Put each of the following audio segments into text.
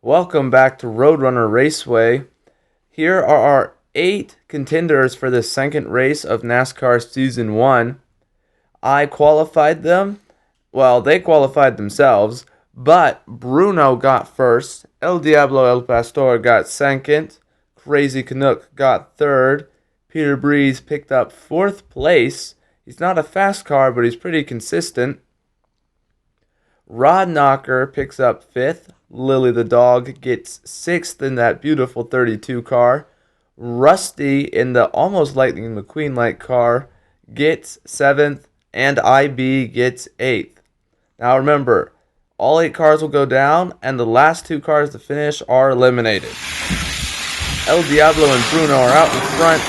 Welcome back to RoadRunner Raceway. Here are our 8 contenders for the second race of NASCAR Season 1. I qualified them. Well, they qualified themselves, but Bruno got first, El Diablo El Pastor got second, Crazy Canuck got third, Peter Breeze picked up 4th place. He's not a fast car, but he's pretty consistent. Rod Knocker picks up 5th. Lily the dog gets 6th in that beautiful 32 car. Rusty in the almost Lightning McQueen like car gets 7th. And IB gets 8th. Now remember, all 8 cars will go down, and the last 2 cars to finish are eliminated. El Diablo and Bruno are out in front.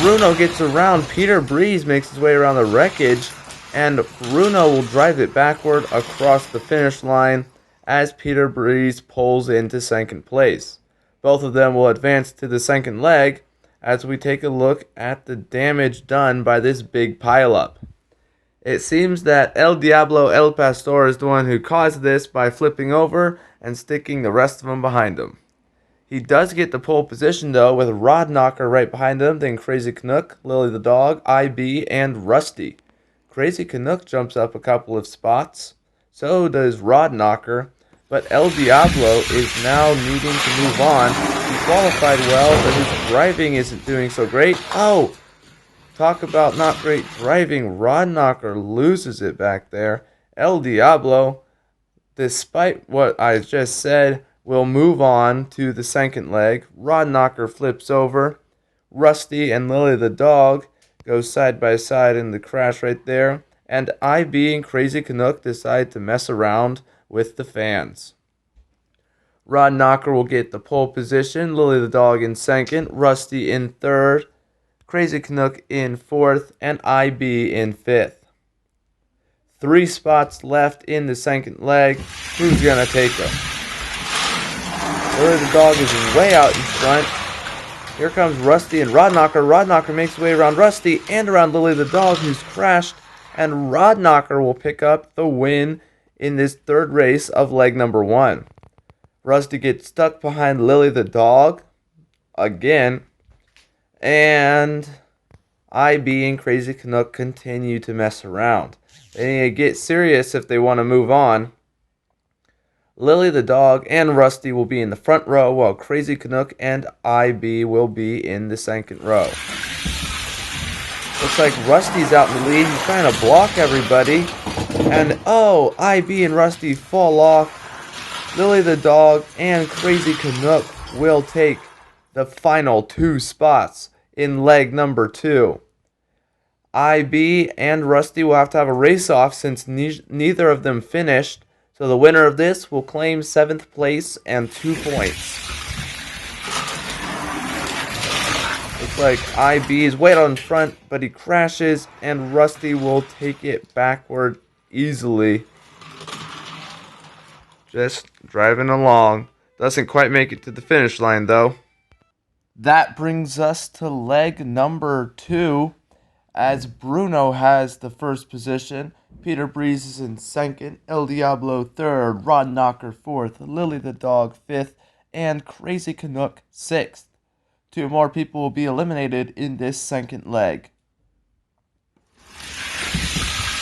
Bruno gets around. Peter Breeze makes his way around the wreckage, and Bruno will drive it backward across the finish line as Peter Breeze pulls into second place. Both of them will advance to the second leg as we take a look at the damage done by this big pileup. It seems that El Diablo El Pastor is the one who caused this by flipping over and sticking the rest of them behind him. He does get the pole position though, with Rod Knocker right behind him, then Crazy Canuck, Lily the dog, IB, and Rusty. Crazy Canuck jumps up a couple of spots. So does Rod Knocker. But El Diablo is now needing to move on. He qualified well, but his driving isn't doing so great. Oh! Talk about not great driving. Rod Knocker loses it back there. El Diablo, despite what I just said, will move on to the second leg. Rod Knocker flips over. Rusty and Lily the dog go side by side in the crash right there. And IB and Crazy Canuck decide to mess around with the fans. Rod Knocker will get the pole position. Lily the dog in second. Rusty in third. Crazy Canuck in 4th, and IB in 5th. 3 spots left in the second leg. Who's going to take them? Lily the dog is way out in front. Here comes Rusty and Rod Knocker. Rod Knocker makes his way around Rusty and around Lily the dog, who's crashed. And Rod Knocker will pick up the win in this third race of leg number 1. Rusty gets stuck behind Lily the dog again. And IB and Crazy Canuck continue to mess around. They need to get serious if they want to move on. Lily the dog and Rusty will be in the front row, while Crazy Canuck and IB will be in the second row. Looks like Rusty's out in the lead. He's trying to block everybody. And oh, IB and Rusty fall off. Lily the dog and Crazy Canuck will take the final 2 spots in leg number 2. IB and Rusty will have to have a race off since neither of them finished. So the winner of this will claim 7th place and 2 points. Looks like IB is way out in front, but he crashes, and Rusty will take it backward easily. Just driving along. Doesn't quite make it to the finish line though. That brings us to leg number 2, as Bruno has the first position. Peter Breeze is in second, El Diablo third, Rod Knocker 4th, Lily the dog 5th, and Crazy Canuck 6th. 2 more people will be eliminated in this second leg.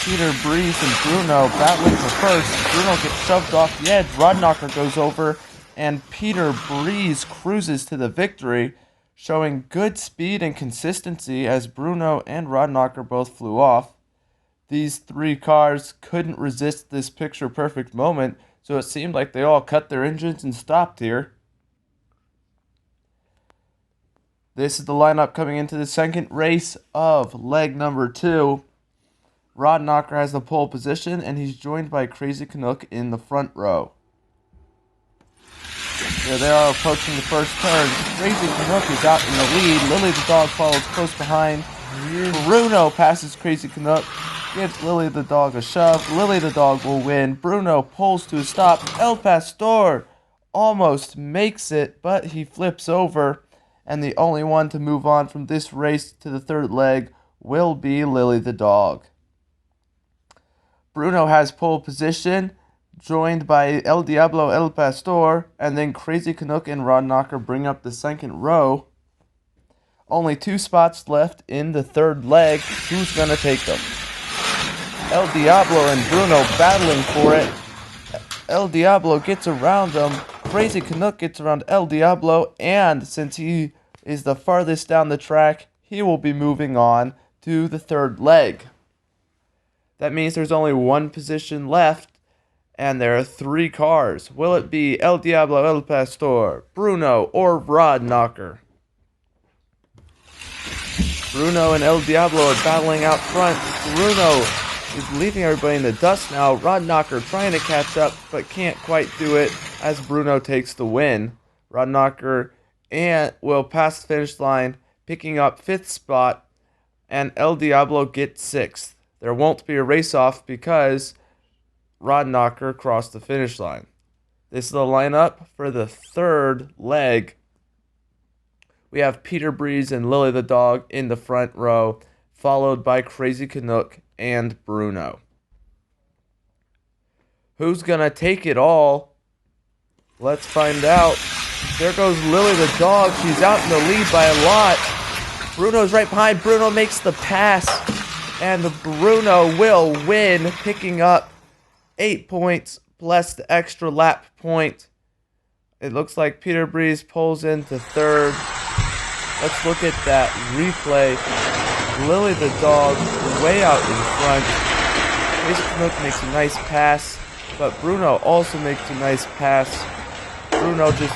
Peter Breeze and Bruno battling for first. Bruno gets shoved off the edge. Rod Knocker goes over, and Peter Breeze cruises to the victory, showing good speed and consistency as Bruno and Rod Knocker both flew off. These 3 cars couldn't resist this picture-perfect moment, so it seemed like they all cut their engines and stopped here. This is the lineup coming into the second race of leg number 2. Rod Knocker has the pole position, and he's joined by Crazy Canuck in the front row. Here they are approaching the first turn. Crazy Canuck is out in the lead. Lily the dog follows close behind. Bruno passes Crazy Canuck, gives Lily the dog a shove. Lily the dog will win. Bruno pulls to a stop. El Pastor almost makes it, but he flips over. And the only one to move on from this race to the third leg will be Lily the dog. Bruno has pole position. joined by El Diablo El Pastor, and then Crazy Canuck and Rod Knocker bring up the second row. Only 2 spots left in the third leg. Who's going to take them? El Diablo and Bruno battling for it. El Diablo gets around him. Crazy Canuck gets around El Diablo, and since he is the farthest down the track, he will be moving on to the third leg. That means there's only 1 position left, and there are 3 cars. Will it be El Diablo El Pastor, Bruno, or Rod Knocker? Bruno and El Diablo are battling out front. Bruno is leaving everybody in the dust now. Rod Knocker trying to catch up, but can't quite do it as Bruno takes the win. Rod Knocker will pass the finish line, picking up 5th spot, and El Diablo gets 6th. There won't be a race-off because Rod Knocker crossed the finish line. This is the lineup for the third leg. We have Peter Breeze and Lily the dog in the front row, followed by Crazy Canuck and Bruno. Who's gonna take it all? Let's find out. There goes Lily the dog. She's out in the lead by a lot. Bruno's right behind. Bruno makes the pass, and Bruno will win, picking up 8 points plus the extra lap point. It looks like Peter Breeze pulls into third. Let's look at that replay. Lily the dog way out in front. Crazy Canuck makes a nice pass, but Bruno also makes a nice pass. Bruno just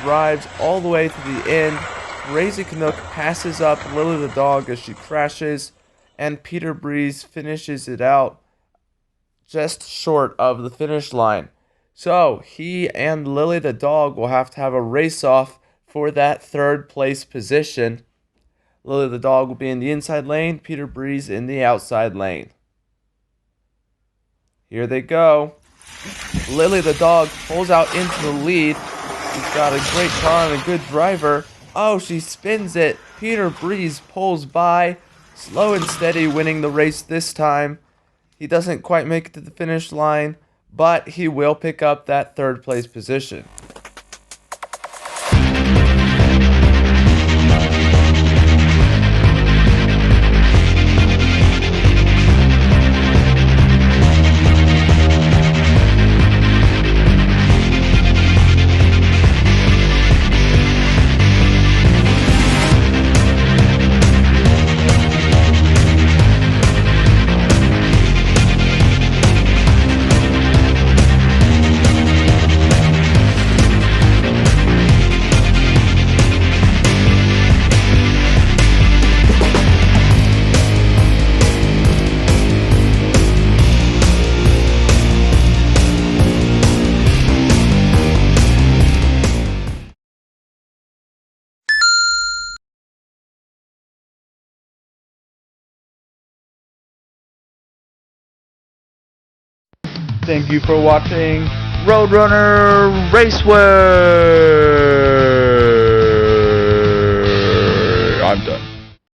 drives all the way to the end. Crazy Canuck passes up Lily the dog as she crashes, and Peter Breeze finishes it out just short of the finish line. So he and Lily the dog will have to have a race-off for that third place position. Lily the dog will be in the inside lane, Peter Breeze in the outside lane. Here they go. Lily the dog pulls out into the lead. She's got a great car and a good driver. Oh, she spins it. Peter Breeze pulls by, slow and steady, winning the race this time. He doesn't quite make it to the finish line, but he will pick up that third place position. Thank you for watching RoadRunner Raceway.